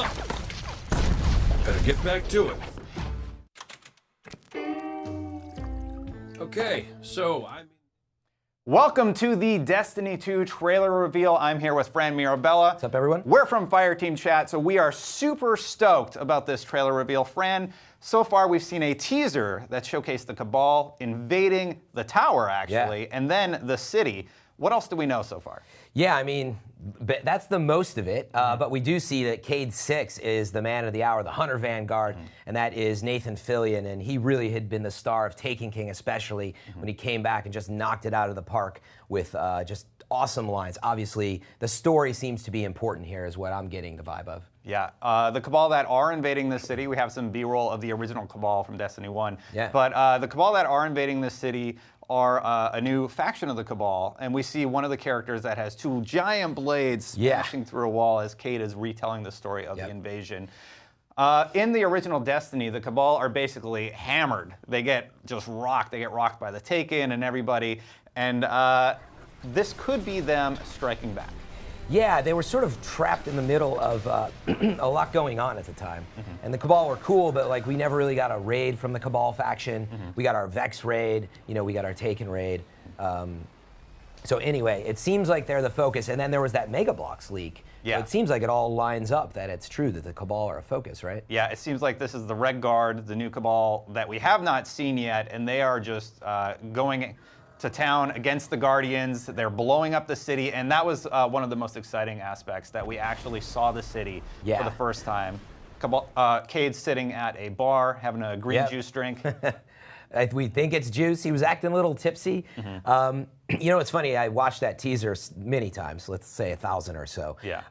Well, better get back to it. Okay, so Welcome to the Destiny 2 trailer reveal. I'm here with Fran Mirabella. What's up, everyone? We're from Fireteam Chat, so we are super stoked about this trailer reveal. Fran, so far we've seen a teaser that showcased the Cabal invading the tower, actually, and then the city. What else do we know so far? Yeah, I mean, that's the most of it. But we do see that Cade 6 is the man of the hour, the Hunter Vanguard, and that is Nathan Fillion. And he really had been the star of Taken King, especially when he came back and just knocked it out of the park with just awesome lines. Obviously, the story seems to be important here, is what I'm getting the vibe of. Yeah, the Cabal that are invading this city, we have some B-roll of the original Cabal from Destiny 1. Yeah. But the Cabal that are invading this city are a new faction of the Cabal, and we see one of the characters that has two giant blades smashing through a wall as Cade is retelling the story of the invasion. In the original Destiny, the Cabal are basically hammered. They get just rocked. They get rocked by the Taken and everybody, and this could be them striking back. Yeah, they were sort of trapped in the middle of a lot going on at the time. And the Cabal were cool, but like we never really got a raid from the Cabal faction. We got our Vex raid, you know, we got our Taken raid. So anyway, it seems like they're the focus. And then there was that Mega Bloks leak. Yeah. So it seems like it all lines up that it's true that the Cabal are a focus, right? Yeah, it seems like this is the Red Guard, the new Cabal that we have not seen yet, and they are just going to town against the Guardians. They're blowing up the city, and that was one of the most exciting aspects, that we actually saw the city for the first time. Cade's sitting at a bar having a green juice drink. We think it's juice. He was acting a little tipsy. You know, it's funny, I watched that teaser many times, let's say 1,000 or so. Yeah.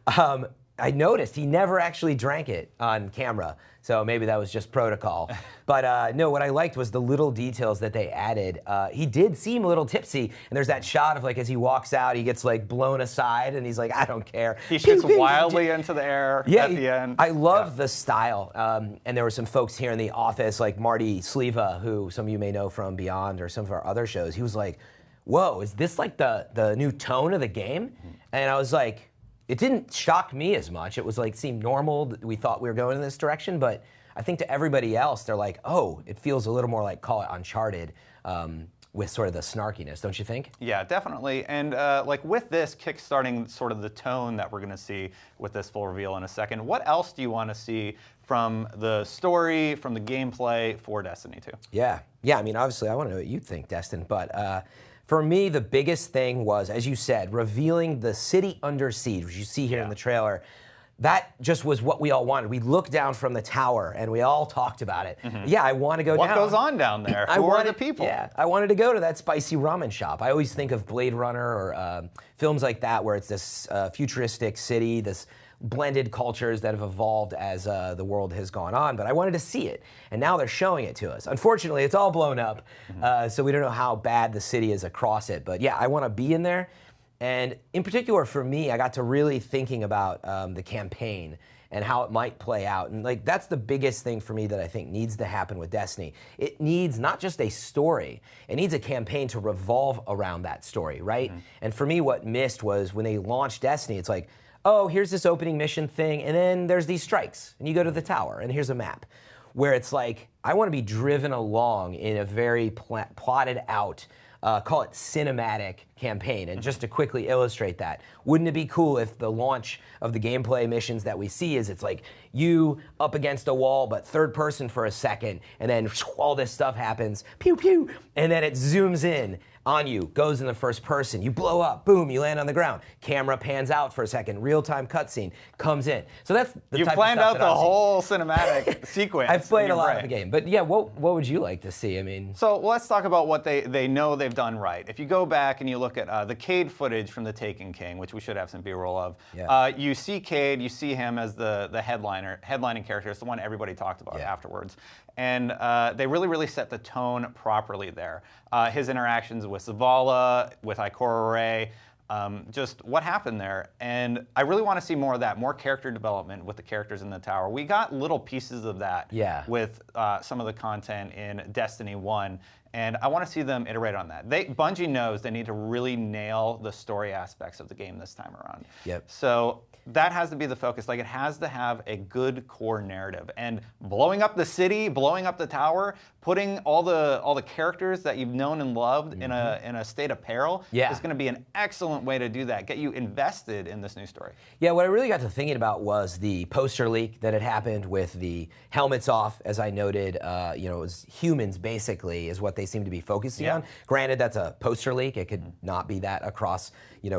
I noticed he never actually drank it on camera, so maybe that was just protocol. But no, what I liked was the little details that they added. He did seem a little tipsy, and there's that shot of like as he walks out, he gets like blown aside, and he's like, I don't care. He shoots wildly into the air at the end. I love the style, and there were some folks here in the office, like Marty Sleva, who some of you may know from Beyond or some of our other shows. He was like, whoa, is this like the new tone of the game? And I was like, it didn't shock me as much. It was like, seemed normal. We thought we were going in this direction, but I think to everybody else, they're like, oh, it feels a little more like, call it Uncharted, with sort of the snarkiness, don't you think? Yeah, definitely. And like with this kickstarting sort of the tone that we're gonna see with this full reveal in a second, what else do you wanna see from the story, from the gameplay for Destiny 2? Yeah, I mean, obviously I wanna know what you think, Destin, but for me, the biggest thing was, as you said, revealing the city under siege, which you see here in the trailer. That just was what we all wanted. We looked down from the tower, and we all talked about it. Yeah, I want to go down. What goes on down there? Who are the people? Yeah, I wanted to go to that spicy ramen shop. I always think of Blade Runner or films like that, where it's this futuristic city, this blended cultures that have evolved as the world has gone on, but I wanted to see it, and now they're showing it to us. Unfortunately, it's all blown up, so we don't know how bad the city is across it, but yeah, I want to be in there, and in particular for me, I got to really thinking about the campaign and how it might play out, and like that's the biggest thing for me that I think needs to happen with Destiny. It needs not just a story, it needs a campaign to revolve around that story, right? And for me, what missed was when they launched Destiny, it's like, oh, here's this opening mission thing, and then there's these strikes, and you go to the tower, and here's a map. Where it's like, I want to be driven along in a very plotted out, call it cinematic campaign. And just to quickly illustrate that, wouldn't it be cool if the launch of the gameplay missions that we see is it's like you up against a wall, but third person for a second, and then all this stuff happens, pew pew, and then it zooms in on you, goes in the first person, you blow up, boom, you land on the ground. Camera pans out for a second, real-time cutscene comes in. So that's the type of stuff that planned out the whole cinematic sequence. I've played a lot of the game, but yeah, what would you like to see? I mean, so let's talk about what they know they've done right. If you go back and you look at the Cade footage from the Taken King, which we should have some B-roll of, you see Cade, you see him as the headlining character. It's the one everybody talked about afterwards. And they really set the tone properly there. His interactions with Zavala, with Ikora Rey, just what happened there. And I really want to see more of that, more character development with the characters in the tower. We got little pieces of that with some of the content in Destiny 1. And I want to see them iterate on that. Bungie knows they need to really nail the story aspects of the game this time around. Yep. So that has to be the focus. Like, it has to have a good core narrative. And blowing up the city, blowing up the tower, putting all the characters that you've known and loved in a state of peril is going to be an excellent way to do that. Get you invested in this new story. Yeah, what I really got to thinking about was the poster leak that had happened with the helmets off, as I noted. It was humans basically is what they seem to be focusing on. Granted, that's a poster leak. It could not be that across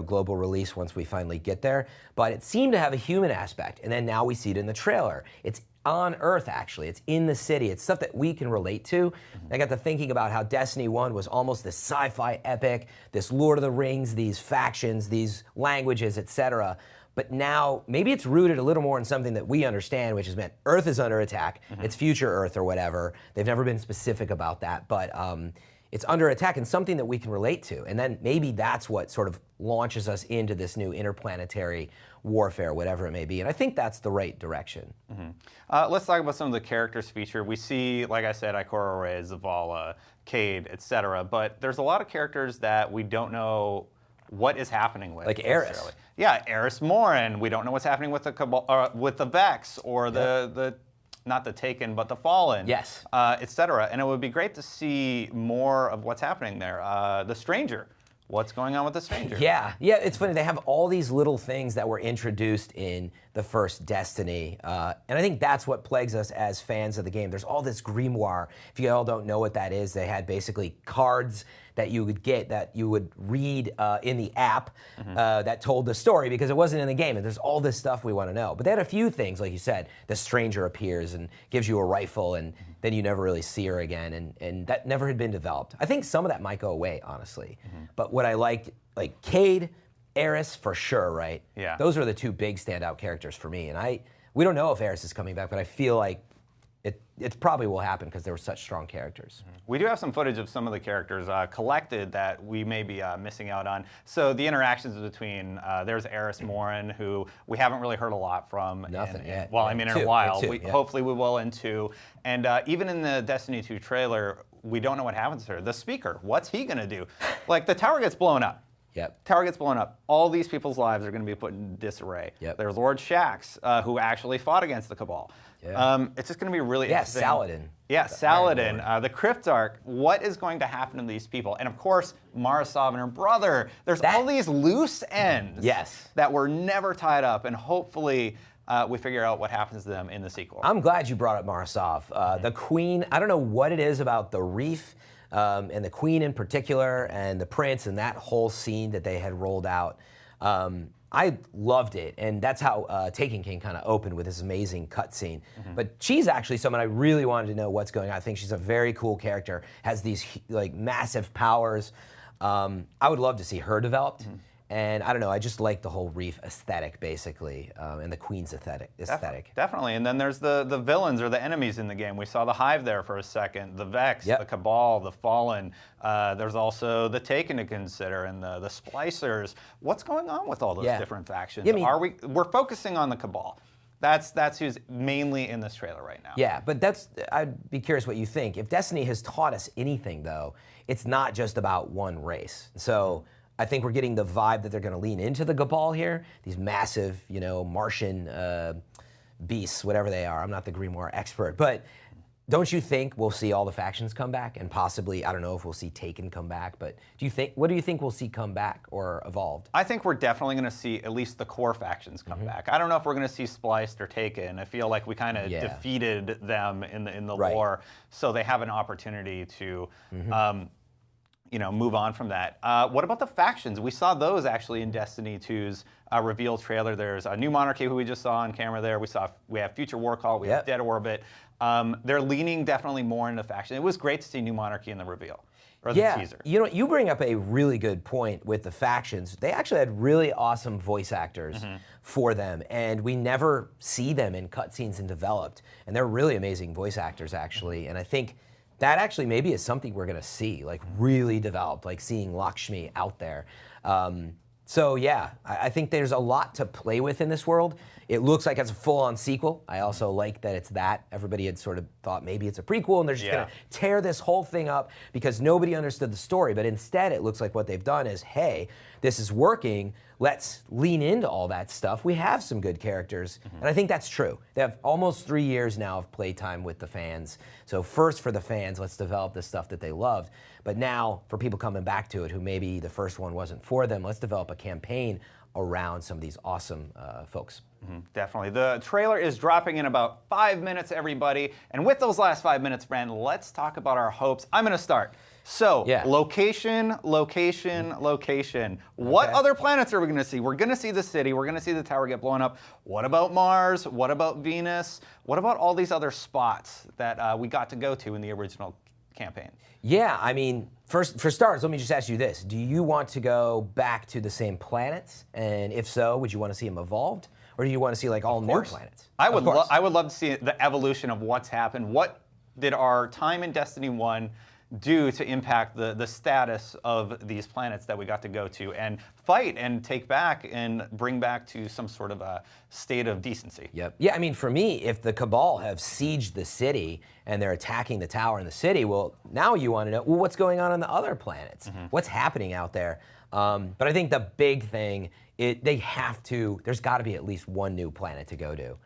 global release once we finally get there. But it seemed to have a human aspect. And then now we see it in the trailer. It's on Earth, actually. It's in the city. It's stuff that we can relate to. I got to thinking about how Destiny 1 was almost this sci-fi epic, this Lord of the Rings, these factions, these languages, etc. But now, maybe it's rooted a little more in something that we understand, which is meant Earth is under attack. It's future Earth or whatever. They've never been specific about that, but it's under attack and something that we can relate to. And then maybe that's what sort of launches us into this new interplanetary warfare, whatever it may be. And I think that's the right direction. Let's talk about some of the characters featured. We see, like I said, Ikora Rey, Zavala, Cade, etc. But there's a lot of characters that we don't know what is happening with. Like Eris. Yeah, Eris Morn. We don't know what's happening with the Cabal, with the Vex, or the not the Taken, but the Fallen. Yes. Etc. And it would be great to see more of what's happening there. The Stranger. What's going on with the Stranger? Yeah, it's funny. They have all these little things that were introduced in the first Destiny, and I think that's what plagues us as fans of the game. There's all this grimoire. If you all don't know what that is, they had basically cards that you would get, that you would read in the app that told the story because it wasn't in the game. And there's all this stuff we want to know. But they had a few things, like you said. The Stranger appears and gives you a rifle, and then you never really see her again. And that never had been developed. I think some of that might go away, honestly. But what I liked, like Cade, Eris, for sure, right? Yeah. Those are the two big standout characters for me. And we don't know if Eris is coming back, but I feel like it probably will happen because they were such strong characters. We do have some footage of some of the characters collected that we may be missing out on. So the interactions between, there's Eris Morn, who we haven't really heard a lot from. Nothing yet. Well, I mean, in a while. Two. Hopefully we will in 2. And even in the Destiny 2 trailer, we don't know what happens to her. The Speaker, what's he going to do? Like, the tower gets blown up. Tower gets blown up. All these people's lives are going to be put in disarray. There's Lord Shaxx, who actually fought against the Cabal. It's just going to be really interesting. Saladin. Yeah, Saladin, the Cryptarch. What is going to happen to these people? And of course, Marasov and her brother. There's all these loose ends that were never tied up, and hopefully we figure out what happens to them in the sequel. I'm glad you brought up Marasov. The Queen, I don't know what it is about the Reef, and the Queen in particular, and the Prince, and that whole scene that they had rolled out. I loved it, and that's how Taken King kind of opened, with this amazing cutscene. But she's actually someone I really wanted to know what's going on. I think she's a very cool character, has these like massive powers. I would love to see her developed. And I don't know, I just like the whole Reef aesthetic, basically, and the Queen's aesthetic. Definitely, and then there's the villains or the enemies in the game. We saw the Hive there for a second, the Vex, the Cabal, the Fallen. There's also the Taken to consider, and the Splicers. What's going on with all those different factions? We're focusing on the Cabal. That's who's mainly in this trailer right now. Yeah, but I'd be curious what you think. If Destiny has taught us anything, though, it's not just about one race. So I think we're getting the vibe that they're going to lean into the Cabal here. These massive, Martian beasts, whatever they are. I'm not the Grimoire expert, but don't you think we'll see all the factions come back, and possibly, I don't know if we'll see Taken come back, but what do you think we'll see come back or evolved? I think we're definitely going to see at least the core factions come back. I don't know if we're going to see Spliced or Taken. I feel like we kind of defeated them in the lore, so they have an opportunity to move on from that. What about the factions? We saw those actually in Destiny 2's reveal trailer. There's a New Monarchy, who we just saw on camera there. We have Future War Call, we have Dead Orbit. They're leaning definitely more into faction. It was great to see New Monarchy in the reveal, or the teaser. You bring up a really good point with the factions. They actually had really awesome voice actors for them, and we never see them in cutscenes and developed. And they're really amazing voice actors, actually. And I think that actually maybe is something we're going to see, like really developed, like seeing Lakshmi out there. So yeah, I think there's a lot to play with in this world. It looks like it's a full-on sequel. I also like that it's that. Everybody had sort of thought maybe it's a prequel and they're just going to tear this whole thing up because nobody understood the story. But instead, it looks like what they've done is, hey, this is working. Let's lean into all that stuff. We have some good characters, and I think that's true. They have almost 3 years now of playtime with the fans. So first for the fans, let's develop the stuff that they loved. But now for people coming back to it who maybe the first one wasn't for them, let's develop a campaign around some of these awesome folks. Definitely. The trailer is dropping in about 5 minutes, everybody. And with those last 5 minutes, friend, let's talk about our hopes. I'm going to start. So, location, location, location. What other planets are we going to see? We're going to see the city. We're going to see the tower get blown up. What about Mars? What about Venus? What about all these other spots that we got to go to in the original campaign? Yeah, I mean, first, for starters, let me just ask you this. Do you want to go back to the same planets? And if so, would you want to see them evolved? Or do you want to see like all new planets? I would love to see the evolution of what's happened. What did our time in Destiny 1 do to impact the status of these planets that we got to go to and fight and take back and bring back to some sort of a state of decency? Yep. Yeah, I mean, for me, if the Cabal have sieged the city and they're attacking the tower in the city, well, now you want to know, well, what's going on the other planets? What's happening out there? But I think the big thing, there's got to be at least one new planet to go to.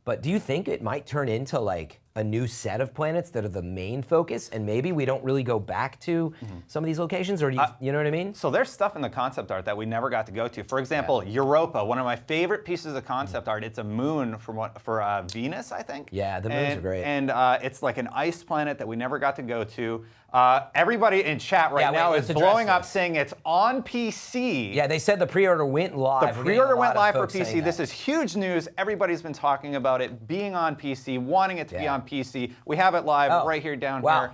But do you think it might turn into like a new set of planets that are the main focus, and maybe we don't really go back to some of these locations, or do you know what I mean? So there's stuff in the concept art that we never got to go to. For example, Europa, one of my favorite pieces of concept art. It's a moon for Venus, I think. Yeah, the moons are great. And it's like an ice planet that we never got to go to. Everybody in chat now is blowing up saying it's on PC. Yeah, they said the pre-order went live. The pre-order went live for PC. This is huge news. Everybody's been talking about it being on PC, wanting it to be on PC. We have it live right here down here.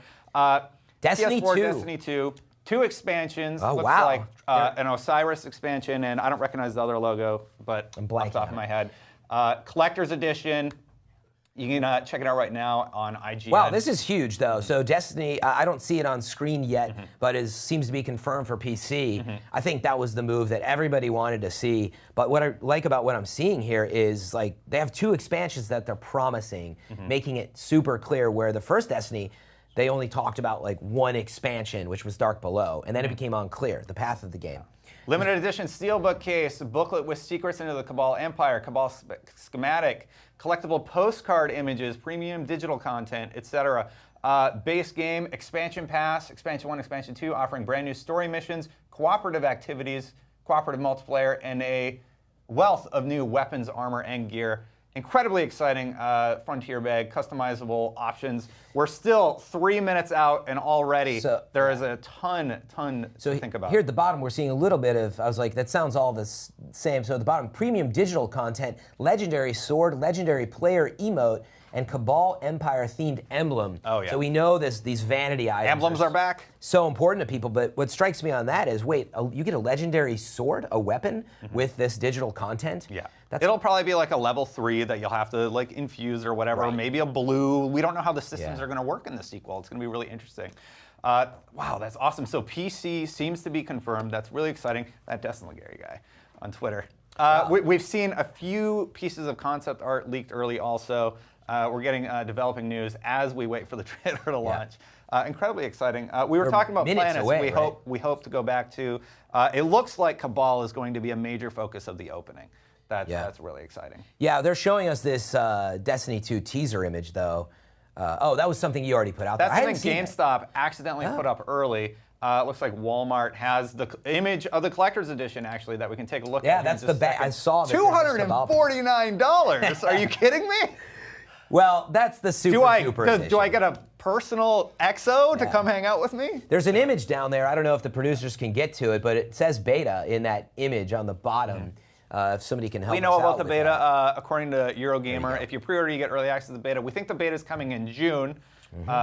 Destiny PS4, 2. Destiny 2. 2 expansions. Oh, looks wow. like an Osiris expansion, and I don't recognize the other logo, but I'm off the top of my head. Collector's Edition. You can check it out right now on IGN. Wow, this is huge, though. So Destiny, I don't see it on screen yet, but it seems to be confirmed for PC. I think that was the move that everybody wanted to see. But what I like about what I'm seeing here is like they have 2 expansions that they're promising, making it super clear where the first Destiny, they only talked about like 1 expansion, which was Dark Below, and then it became unclear, the path of the game. Limited edition steelbook case, booklet with secrets into the Cabal Empire, Cabal schematic, collectible postcard images, premium digital content, etc. Base game, expansion pass, expansion 1, expansion 2, offering brand new story missions, cooperative activities, cooperative multiplayer, and a wealth of new weapons, armor, and gear. Incredibly exciting Frontier bag, customizable options. We're still 3 minutes out, and already there is a ton to think about. Here at the bottom, we're seeing a little bit of, I was like, that sounds all the same. So at the bottom, premium digital content, legendary sword, legendary player emote, and Cabal Empire themed emblem. Oh, yeah. So we know these vanity items. Emblems are back. So important to people, but what strikes me on that is, wait, you get a legendary sword, a weapon, with this digital content? Yeah. It'll probably be like a level 3 that you'll have to like infuse or whatever, or maybe a blue. We don't know how the systems are going to work in the sequel. It's going to be really interesting. Wow, that's awesome. So PC seems to be confirmed. That's really exciting. That Destin Legary guy on Twitter. We've seen a few pieces of concept art leaked early also. We're getting developing news as we wait for the trailer to launch. Incredibly exciting. We were talking about planets. Away, we hope to go back to. It looks like Cabal is going to be a major focus of the opening. That's really exciting. Yeah, they're showing us this Destiny 2 teaser image, though. That was something you already put out there. That's something GameStop accidentally put up early. Looks like Walmart has the image of the collector's edition, actually, that we can take a look at. Yeah, that's the best. I saw that. $249. Are you kidding me? Well, that's the super edition. Do I get a personal EXO to come hang out with me? There's an image down there. I don't know if the producers can get to it, but it says beta in that image on the bottom. If somebody can help us out. We know about the beta, according to Eurogamer. If you pre-order, you get early access to the beta. We think the beta is coming in June.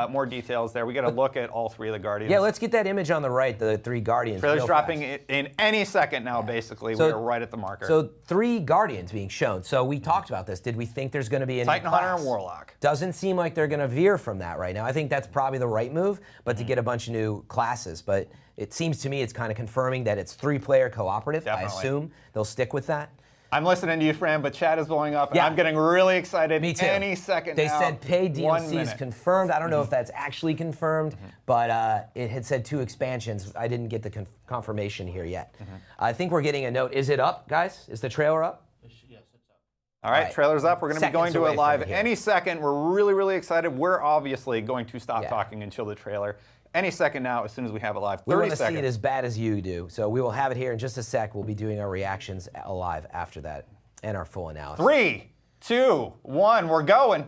More details there. We got to look at all 3 of the Guardians. Yeah, let's get that image on the right, the 3 Guardians. Trailer's dropping in any second now, basically. So, we're right at the marker. So 3 Guardians being shown. So we talked about this. Did we think there's going to be a Titan Hunter and Warlock? Doesn't seem like they're going to veer from that right now. I think that's probably the right move, but to get a bunch of new classes. But it seems to me it's kind of confirming that it's 3-player cooperative. Definitely. I assume they'll stick with that. I'm listening to you, Fran, but chat is blowing up, and Yeah. I'm getting really excited. Me too. Any second They now. said paid 1 DLC is minute. confirmed. I don't know if that's actually confirmed, but it had said 2 expansions. I didn't get the confirmation here yet. I think we're getting a note. Is it up, guys? Is the trailer up? Yes, it's up. All right, trailer's up. We're going to be going Seconds to away it from live it here. any second. We're really, really excited. We're obviously going to stop Yeah. talking and show the trailer any second now as soon as we have it live. 30 We want to seconds. see it as bad as you do, so we will have it here in just a sec. We'll be doing our reactions live after that and our full analysis. 3, 2, 1, we're going.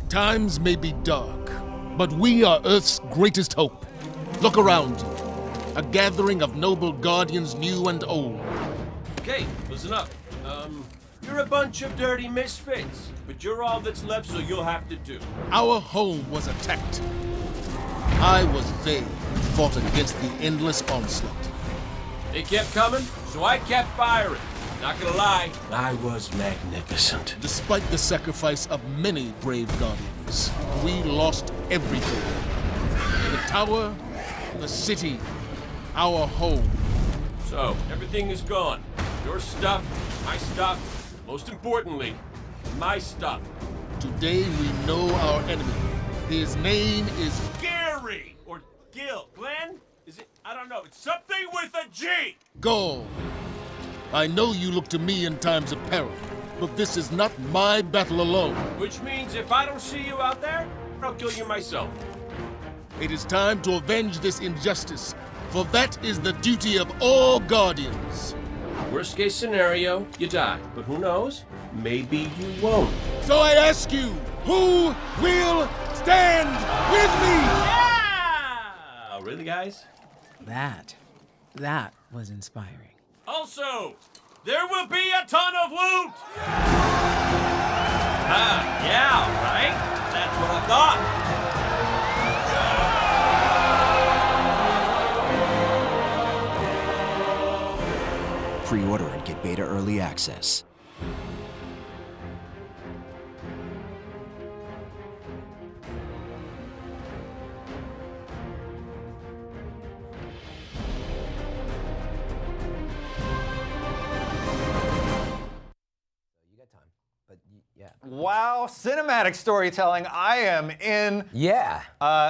Times may be dark, but we are Earth's greatest hope. Look around you. A gathering of noble guardians, new and old. Okay, listen up. You're a bunch of dirty misfits, but you're all that's left, so you'll have to do. Our home was attacked. I was there, fought against the endless onslaught. They kept coming, so I kept firing. Not gonna lie, I was magnificent. Despite the sacrifice of many brave guardians, we lost everything. The tower, the city, our home. So, everything is gone. Your stuff, my stuff, most importantly, my stuff. Today we know our enemy. His name is Gary! Or Gil. Glenn? Is it? I don't know. It's something with a G! Gaul. I know you look to me in times of peril, but this is not my battle alone. Which means if I don't see you out there, I'll kill you myself. It is time to avenge this injustice, for that is the duty of all guardians. Worst case scenario, you die. But who knows? Maybe you won't. So I ask you, who will stand with me? Yeah! Really, guys? That was inspiring. Also, there will be a ton of loot! Yeah, right? That's what I thought. Pre-order and get beta early access. You got time, but yeah. Wow, cinematic storytelling. I am in. Yeah.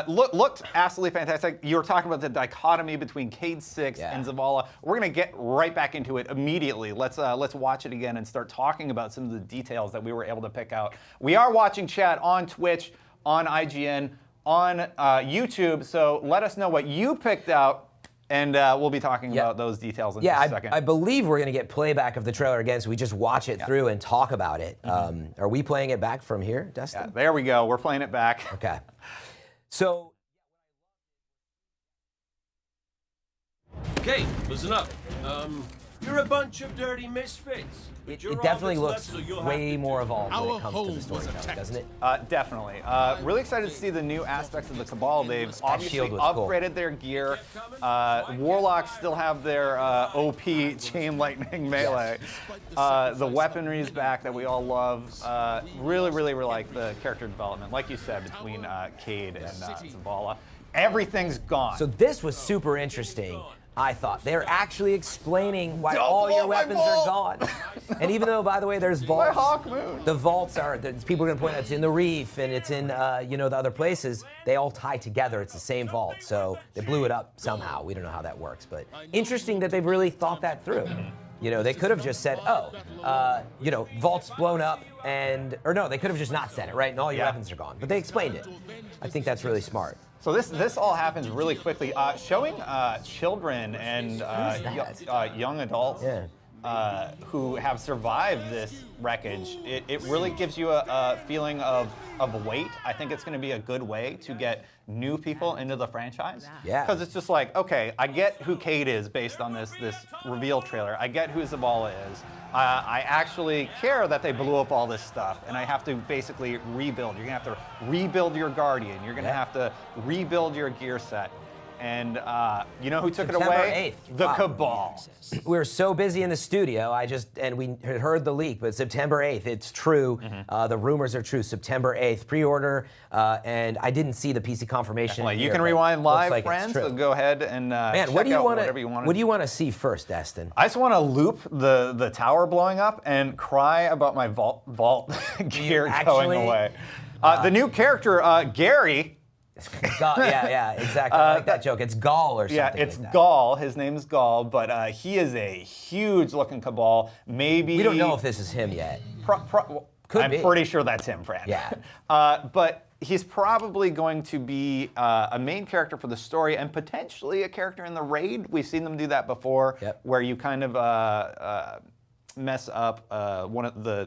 Looked absolutely fantastic. You were talking about the dichotomy between Cade 6 Yeah. and Zavala. We're gonna get right back into it immediately. Let's watch it again and start talking about some of the details that we were able to pick out. We are watching chat on Twitch, on IGN, on YouTube. So let us know what you picked out, and we'll be talking about those details in just a second. I believe we're going to get playback of the trailer again, so we just watch it through and talk about it. Are we playing it back from here, Dustin? Yeah, there we go. We're playing it back. Okay. So, Okay, listen up. You're a bunch of dirty misfits. but it you're all definitely that's looks left, so you'll have way to more do. evolved when Our it comes to home the was storytelling, attacked. doesn't it? Definitely. Really excited to see the new aspects of the Cabal. They've obviously shield was cool. upgraded their gear. Warlocks still have their OP chain lightning melee. The weaponry is back that we all love. Really like the character development, like you said, between Cade and Zavala. Everything's gone. So this was super interesting. I thought they're actually explaining why Don't all your blow my weapons are vault. gone. And even though, by the way, there's My vaults. Hawk Moon. The vaults are. People are going to point out it's in the Reef and it's in the other places. They all tie together. It's the same vault. So they blew it up somehow. We don't know how that works, but interesting that they've really thought that through. You know, they could have just said, vault's blown up, or no, they could have just not said it, right? And all your weapons are gone. But they explained it. I think that's really smart. So this all happens really quickly, showing children and young adults who have survived this wreckage. It really gives you a feeling of weight. I think it's going to be a good way to get new people into the franchise. Yeah. Because it's just like, okay, I get who Cade is based on this reveal trailer. I get who Zavala is. I actually care that they blew up all this stuff, and I have to basically rebuild. You're going to have to rebuild your Guardian. You're going to have to rebuild your gear set. And you know who took September it away? 8th. The Wow. Cabal. We were so busy in the studio, and we had heard the leak, but September 8th, it's true. The rumors are true. September 8th, pre-order, and I didn't see the PC confirmation. Definitely. You here, can but rewind looks live, like it's friends. true. So go ahead and Man, check what do you out want whatever you want. to? What do you want to see first, Destin? I just want to loop the tower blowing up and cry about my vault gear actually? going away. The new character, Gary. Yeah, exactly. I like that joke. It's Gaul or something. Yeah, it's like that. Gaul. His name's Gaul, but he is a huge-looking Cabal. Maybe We don't know if this is him yet. Could I'm be. pretty sure that's him, Fran. Yeah. But he's probably going to be a main character for the story and potentially a character in the raid. We've seen them do that before, where you kind of mess up one of the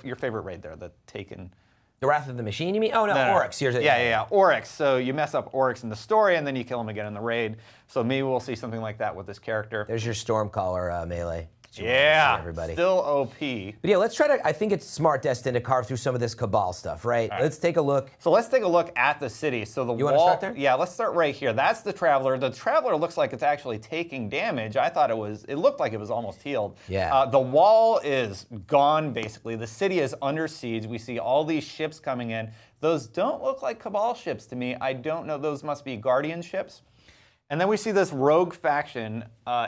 your favorite raid there, the Taken. The Wrath of the Machine, you mean? Oh, no, Oryx. Yeah, Oryx. So you mess up Oryx in the story, and then you kill him again in the raid. So maybe we'll see something like that with this character. There's your Stormcaller melee. Yeah, everybody. still OP. But yeah, let's try to, I think it's smart, Destin, to carve through some of this Cabal stuff, right? Let's take a look. So let's take a look at the city. So the You wall. wanna start there? Yeah, let's start right here. That's the Traveler. The Traveler looks like it's actually taking damage. I thought it looked like it was almost healed. Yeah. The wall is gone, basically. The city is under siege. We see all these ships coming in. Those don't look like Cabal ships to me. I don't know. Those must be Guardian ships. And then we see this rogue faction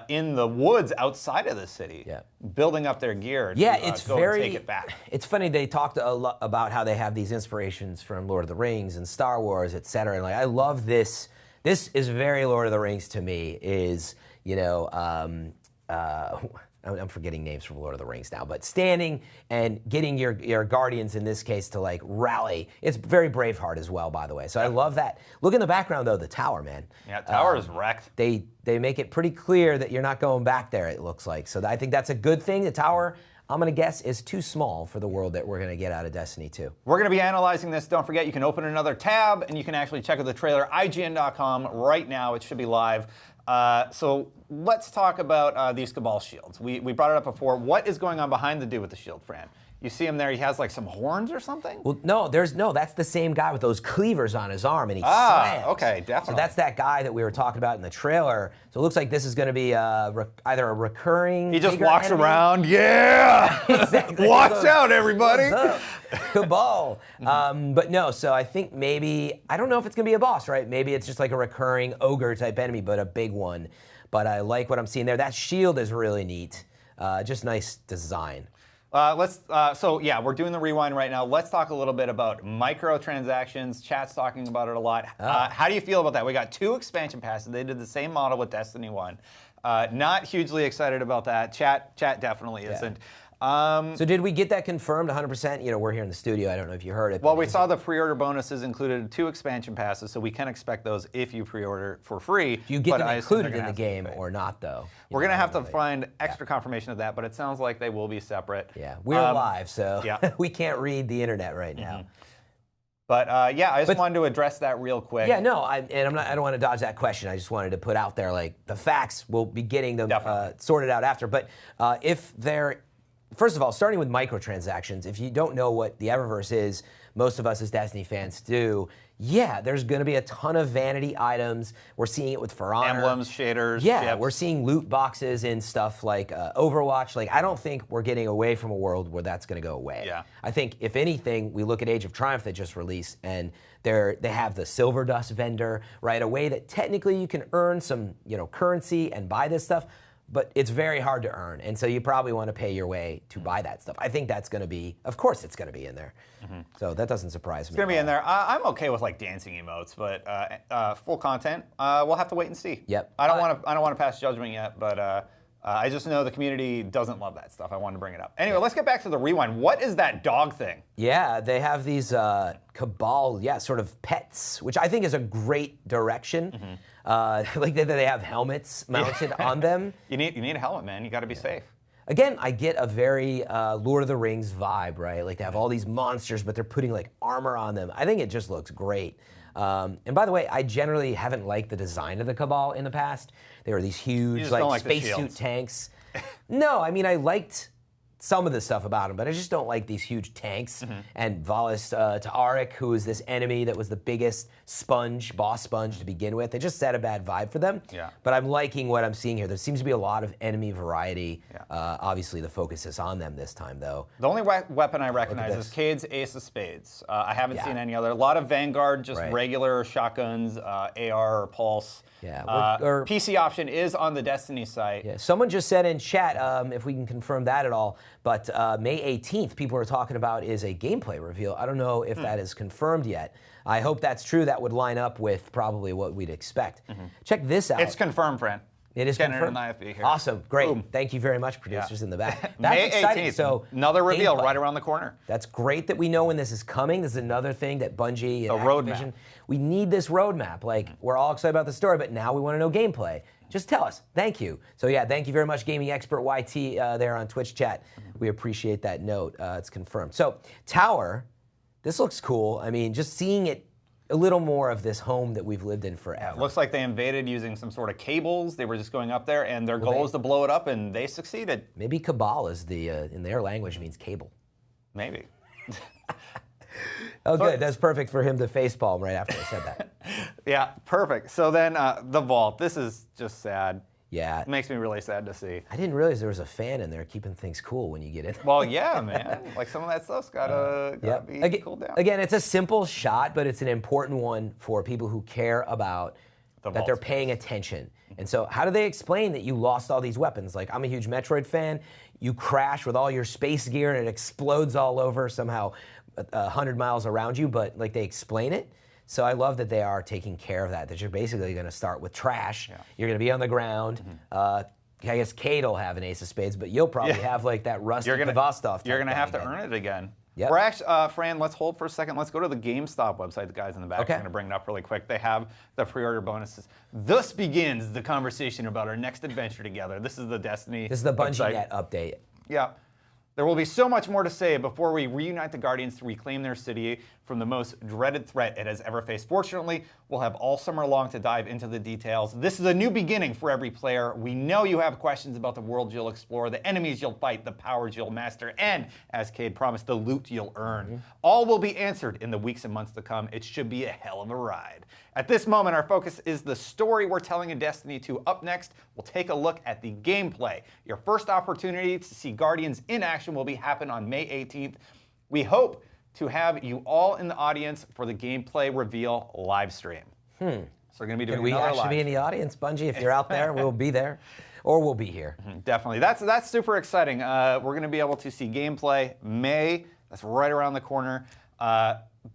in the woods outside of the city, building up their gear to It's go very. and take it back. It's funny, they talked a lot about how they have these inspirations from Lord of the Rings and Star Wars, et cetera. And like, I love this. This is very Lord of the Rings to me. Is I'm forgetting names from Lord of the Rings now, but standing and getting your guardians in this case to like rally. It's very Braveheart as well, by the way. So I love that. Look in the background though, the tower, man. Yeah, tower is wrecked. They make it pretty clear that you're not going back there, it looks like. So I think that's a good thing. The tower, I'm going to guess, is too small for the world that we're going to get out of Destiny 2. We're going to be analyzing this. Don't forget, you can open another tab, and you can actually check out the trailer, IGN.com, right now. It should be live. So let's talk about these Cabal shields. We brought it up before. What is going on behind the dude with the shield, Fran? You see him there. He has like some horns or something? Well, no, that's the same guy with those cleavers on his arm, and he slams. Okay, definitely. So that's that guy that we were talking about in the trailer. So it looks like this is going to be either a recurring. He just bigger walks enemy. around. Yeah. Exactly. Watch out, everybody. What's up? Cabal. But no, so I think maybe, I don't know if it's going to be a boss, right? Maybe it's just like a recurring ogre type enemy, but a big one. But I like what I'm seeing there. That shield is really neat. Just nice design. So yeah, we're doing the rewind right now. Let's talk a little bit about microtransactions. Chat's talking about it a lot. How do you feel about that? We got 2 expansion passes. They did the same model with Destiny 1. Not hugely excited about that. Chat definitely isn't. So did we get that confirmed 100%? We're here in the studio. I don't know if you heard it. Well, we saw the pre-order bonuses included 2 expansion passes, so we can expect those if you pre-order for free. Do you get them included in the game or not, though? We're going to have to find extra confirmation of that, but it sounds like they will be separate. Yeah, we're live, so we can't read the internet right now. But yeah, I just wanted to address that real quick. Yeah, no, I don't want to dodge that question. I just wanted to put out there, like, the facts, we'll be getting them sorted out after. But if they're, first of all, starting with microtransactions, if you don't know what the Eververse is, most of us as Destiny fans do, yeah, there's going to be a ton of vanity items. We're seeing it with For Honor. Emblems, shaders, yeah, ships. We're seeing loot boxes and stuff like Overwatch. Like, I don't think we're getting away from a world where that's going to go away. Yeah. I think, if anything, we look at Age of Triumph that just released, and they have the Silver Dust vendor, right? A way that technically you can earn some, currency and buy this stuff, but it's very hard to earn, and so you probably want to pay your way to buy that stuff. I think that's going to be, of course it's going to be in there. So that doesn't surprise me. It's going to be in there. I'm okay with like dancing emotes, but full content, we'll have to wait and see. Yep. I don't want to pass judgment yet, but I just know the community doesn't love that stuff. I wanted to bring it up. Anyway, let's get back to the rewind. What is that dog thing? Yeah, they have these Cabal, sort of pets, which I think is a great direction. Like that they have helmets mounted on them. You need a helmet, man. You got to be safe. Again, I get a very Lord of the Rings vibe, right? Like they have all these monsters, but they're putting like armor on them. I think it just looks great. And by the way, I generally haven't liked the design of the Cabal in the past. They were these huge, like spacesuit tanks. No, I mean, I liked some of the stuff about him, but I just don't like these huge tanks. And Valis Ta'arik, who is this enemy that was the biggest boss sponge to begin with, they just set a bad vibe for them. Yeah. But I'm liking what I'm seeing here. There seems to be a lot of enemy variety. Yeah. Obviously, the focus is on them this time, though. The only weapon I recognize is Cade's Ace of Spades. I haven't seen any other. A lot of Vanguard, just regular shotguns, AR or Pulse. Yeah, or PC option is on the Destiny site. Yeah, someone just said in chat, if we can confirm that at all, but May 18th, people are talking about is a gameplay reveal. I don't know if that is confirmed yet. I hope that's true. That would line up with probably what we'd expect. Check this out. It's confirmed, Fran. It is confirmed. here. Awesome, great. Boom. Thank you very much, producers in the back. That's May exciting. 18th, So another reveal right around the corner. That's great that we know when this is coming. This is another thing that Bungie and roadmap. We need this roadmap. Like, we're all excited about the story, but now we want to know gameplay. Just tell us. Thank you. So yeah, thank you very much, Gaming Expert YT there on Twitch chat. We appreciate that note. It's confirmed. So Tower, this looks cool. I mean, just seeing it, a little more of this home that we've lived in forever. It looks like they invaded using some sort of cables. They were just going up there, and their goal is to blow it up, and they succeeded. Maybe Cabal is the, in their language, means cable. Maybe. Oh, good. That's perfect for him to facepalm right after I said that. Yeah, perfect. So then the vault. This is just sad. Yeah. It makes me really sad to see. I didn't realize there was a fan in there keeping things cool when you get in. Well, yeah, man. Like some of that stuff's gotta be cooled down. Again, it's a simple shot, but it's an important one for people who care about that they're paying attention. And so how do they explain that you lost all these weapons? Like, I'm a huge Metroid fan. You crash with all your space gear and it explodes all over somehow 100 miles around you, but like they explain it. So I love that they are taking care of that you're basically going to start with trash. Yeah. You're going to be on the ground. I guess Cade will have an Ace of Spades, but you'll probably have like that rusty Kvastov. You're going to have to earn it again. Yep. We're actually, Fran, let's hold for a second. Let's go to the GameStop website. The guys in the back are going to bring it up really quick. They have the pre-order bonuses. Thus begins the conversation about our next adventure together. This is the Destiny This is the Bungie website. Net update. Yeah. There will be so much more to say before we reunite the Guardians to reclaim their city from the most dreaded threat it has ever faced. Fortunately, we'll have all summer long to dive into the details. This is a new beginning for every player. We know you have questions about the world you'll explore, the enemies you'll fight, the powers you'll master, and, as Cade promised, the loot you'll earn. All will be answered in the weeks and months to come. It should be a hell of a ride. At this moment, our focus is the story we're telling in Destiny 2. Up next, we'll take a look at the gameplay. Your first opportunity to see Guardians in action will happen on May 18th. We hope to have you all in the audience for the gameplay reveal live stream. So we're going to be doing we actually be in the audience, Bungie? If you're out there, we'll be there. Or we'll be here. Definitely. That's super exciting. We're going to be able to see gameplay May. That's right around the corner.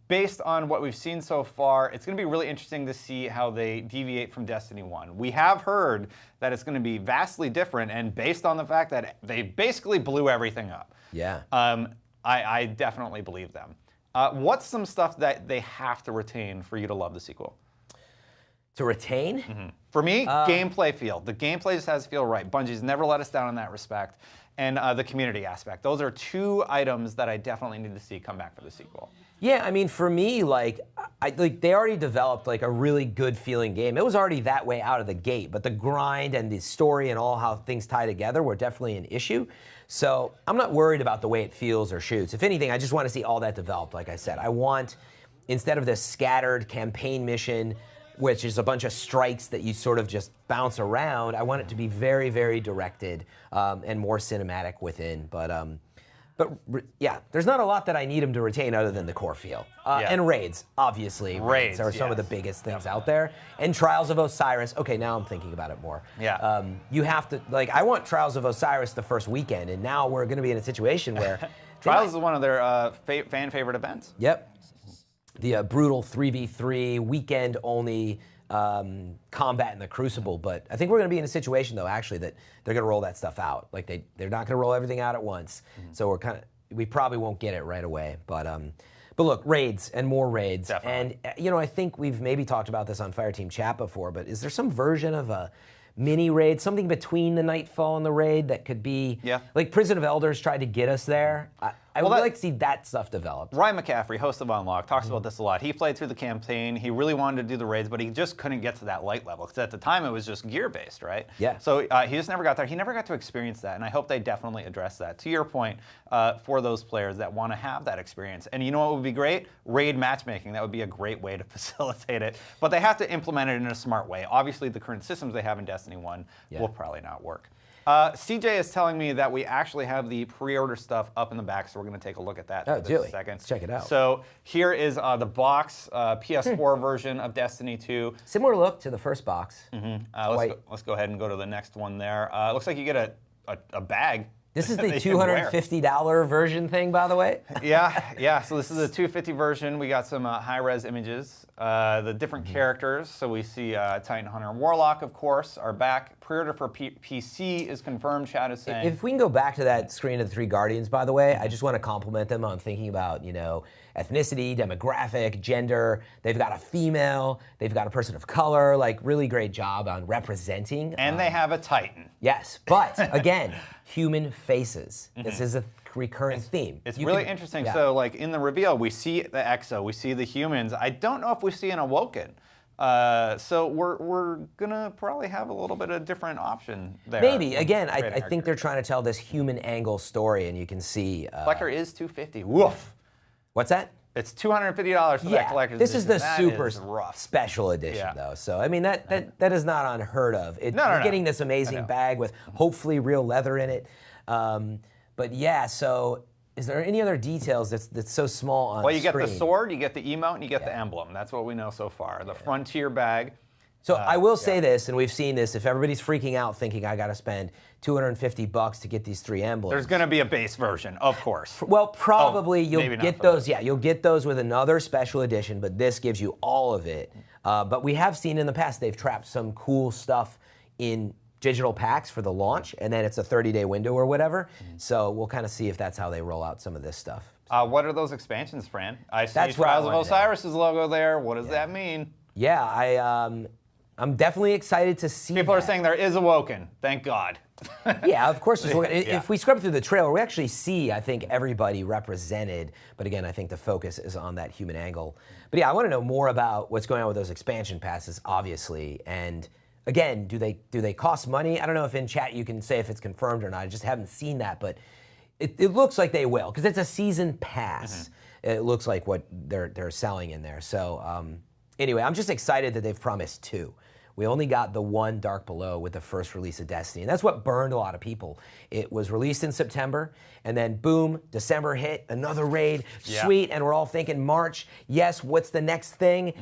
Based on what we've seen so far, it's going to be really interesting to see how they deviate from Destiny 1. We have heard that it's going to be vastly different, and based on the fact that they basically blew everything up. Yeah. I definitely believe them. What's some stuff that they have to retain for you to love the sequel? To retain? For me, gameplay feel. The gameplay just has to feel right. Bungie's never let us down in that respect. And the community aspect. Those are two items that I definitely need to see come back for the sequel. Yeah, I mean, for me, like they already developed like a really good feeling game. It was already that way out of the gate, but the grind and the story and all how things tie together were definitely an issue. So I'm not worried about the way it feels or shoots. If anything, I just want to see all that developed, like I said. I want, instead of this scattered campaign mission, which is a bunch of strikes that you sort of just bounce around, I want it to be very, very directed and more cinematic within. But yeah, there's not a lot that I need them to retain other than the core feel. And raids, obviously. Raids are some of the biggest things out there. And Trials of Osiris. Okay, now I'm thinking about it more. Yeah. You have to, like, I want Trials of Osiris the first weekend, and now we're going to be in a situation where... Trials is one of their fan favorite events. Yep. The brutal 3v3, weekend-only combat in the Crucible. But I think we're going to be in a situation, though, actually, that they're going to roll that stuff out. Like, they're not going to roll everything out at once. So we probably won't get it right away. But look, raids and more raids. Definitely. And, you know, I think we've maybe talked about this on Fireteam Chat before, but is there some version of a mini raid, something between the Nightfall and the raid that could be... Yeah. Like, Prison of Elders tried to get us there. I would like to see that stuff developed. Ryan McCaffrey, host of Unlock, talks about this a lot. He played through the campaign. He really wanted to do the raids, but he just couldn't get to that light level because at the time it was just gear-based, right? Yeah. So he just never got there. He never got to experience that, and I hope they definitely address that. To your point, for those players that want to have that experience. And you know what would be great? Raid matchmaking. That would be a great way to facilitate it. But they have to implement it in a smart way. Obviously, the current systems they have in Destiny 1 will probably not work. CJ is telling me that we actually have the pre-order stuff up in the back, so we're going to take a look at that in just a second. Let's check it out. So here is the box, PS4 version of Destiny 2. Similar look to the first box. Let's go ahead and go to the next one there. Looks like you get a bag. This is the $250 version thing, by the way. Yeah. So this is the $250 version. We got some high-res images, the different characters. So we see Titan Hunter and Warlock, of course, are back. Pre-order for PC is confirmed. Chad is saying. If we can go back to that screen of the 3 Guardians, by the way, I just want to compliment them on thinking about, ethnicity, demographic, gender. They've got a female. They've got a person of color. Like, really great job on representing. And they have a Titan. Yes, but again, human faces. This is a recurring theme. It's really interesting. Yeah. So, like in the reveal, we see the Exo, we see the humans. I don't know if we see an Awoken. So we're gonna probably have a little bit of different option there. Maybe. Again, I think they're trying to tell this human angle story, and you can see. Collector is $250. Woof. What's that? It's $250 for that collector's this edition. is the super special edition, though. So, I mean, that is not unheard of. You're getting this amazing bag with hopefully real leather in it. But yeah, so is there any other details that's so small on Well, you screen? Get the sword, you get the emote, and you get the emblem. That's what we know so far. The Frontier bag. So I will say this, and we've seen this, if everybody's freaking out thinking I got to spend $250 to get these 3 emblems. There's going to be a base version, of course. Well, probably you'll get those. Yeah, you'll get those with another special edition, but this gives you all of it. But we have seen in the past they've trapped some cool stuff in digital packs for the launch, and then it's a 30-day window or whatever. So we'll kind of see if that's how they roll out some of this stuff. What are those expansions, Fran? I see Trials of Osiris's logo there. What does that mean? Yeah, I'm definitely excited to see People are saying there is Awoken. Thank God. Yeah, of course. If we scrub through the trailer, we actually see, I think, everybody represented. But again, I think the focus is on that human angle. But yeah, I want to know more about what's going on with those expansion passes, obviously. And again, do they cost money? I don't know if in chat you can say if it's confirmed or not. I just haven't seen that. But it looks like they will, because it's a season pass. It looks like what they're selling in there. So anyway, I'm just excited that they've promised 2. We only got the 1 Dark Below with the first release of Destiny, and that's what burned a lot of people. It was released in September, and then boom, December hit, another raid, sweet, and we're all thinking March, yes, what's the next thing?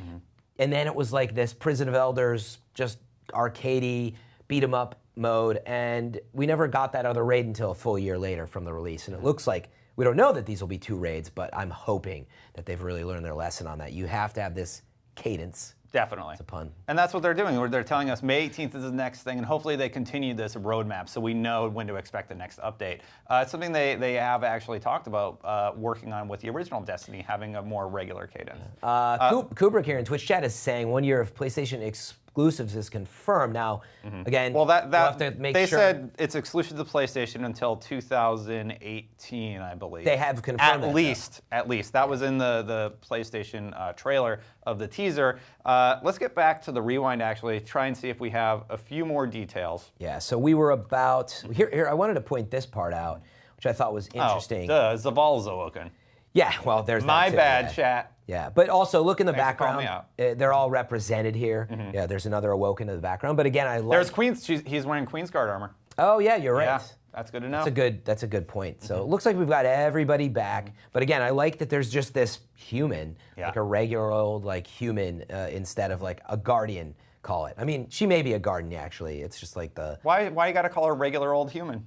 And then it was like this Prison of Elders, just arcadey, beat 'em up mode, and we never got that other raid until a full year later from the release, and it looks like, we don't know that these will be 2 raids, but I'm hoping that they've really learned their lesson on that. You have to have this cadence. Definitely. It's a pun. And that's what they're doing. They're telling us May 18th is the next thing, and hopefully they continue this roadmap so we know when to expect the next update. It's something they have actually talked about working on with the original Destiny, having a more regular cadence. Kubrick here in Twitch chat is saying 1 year of PlayStation exclusives is confirmed. Now, again, well, we'll have to make they sure. said it's exclusive to PlayStation until 2018, I believe. They have confirmed At least. That was in the PlayStation trailer of the teaser. Let's get back to the rewind, actually, try and see if we have a few more details. Yeah, so we were about, here I wanted to point this part out, which I thought was interesting. Zaval's Awoken. Yeah, well, there's My that too, bad, chat. Yeah, but also look in the Thanks for calling background. me out. They're all represented here. Yeah, there's another Awoken in the background. But again, I like. There's Queen's. He's wearing Queen's Guard armor. Oh yeah, you're right. Yeah, that's good to know. That's a good point. So it looks like we've got everybody back. But again, I like that there's just this human, like a regular old human, instead of like a guardian. Call it. I mean, she may be a guardian actually. It's just like the. Why you got to call her a regular old human?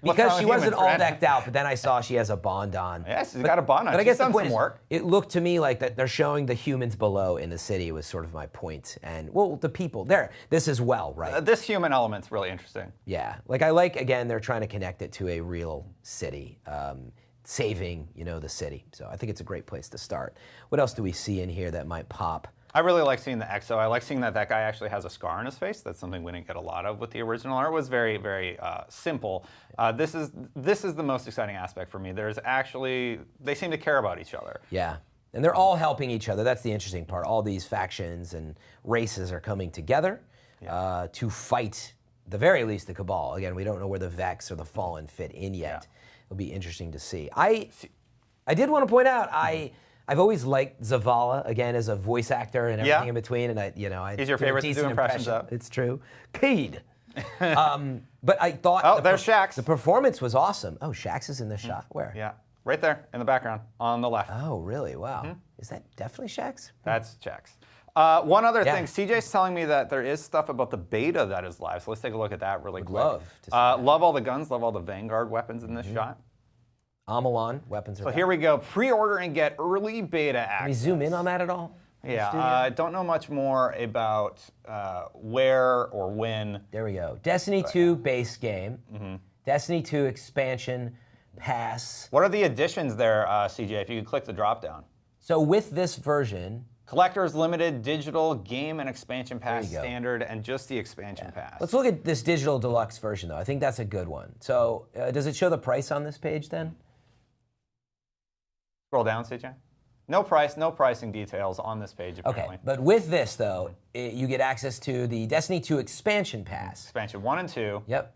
Because she wasn't all decked out, but then I saw she has a bond on. Yeah, she's got a bond on. But I guess the point is, work. It looked to me like that they're showing the humans below in the city was sort of my point. And, well, the people there, this as well, right? This human element's really interesting. Yeah. Like, I like, again, they're trying to connect it to a real city, saving, the city. So I think it's a great place to start. What else do we see in here that might pop? I really like seeing the EXO. I like seeing that guy actually has a scar on his face. That's something we didn't get a lot of with the original art. It was very, very simple. This is the most exciting aspect for me. They seem to care about each other. Yeah. And they're all helping each other. That's the interesting part. All these factions and races are coming together to fight, at the very least, the Cabal. Again, we don't know where the Vex or the Fallen fit in yet. Yeah. It'll be interesting to see. I did want to point out, I've always liked Zavala, again, as a voice actor and everything in between. And he's your favorite to do impressions of. It's true. Cade. But I thought there's Shax. The performance was awesome. Oh, Shax is in this shot. Where? Yeah. Right there in the background on the left. Oh, really? Wow. Is that definitely Shax? That's Shax. One other thing, CJ's telling me that there is stuff about the beta that is live, so let's take a look at that really quick. Love to see that. Love all the guns, love all the Vanguard weapons in this shot. Amalon weapons are So here we go, pre-order and get early beta access. Can we zoom in on that at all? Yeah, I don't know much more about where or when. There we go. Destiny 2 base game, Destiny 2 expansion pass. What are the additions there, CJ, if you could click the drop down? So with this version, Collector's Limited, Digital, Game and Expansion Pass Standard, and just the Expansion Pass. Let's look at this Digital Deluxe version, though. I think that's a good one. So does it show the price on this page, then? Scroll down, CJ. No price, no pricing details on this page, apparently. Okay, but with this, though, you get access to the Destiny 2 Expansion Pass. Expansion 1 and 2. Yep.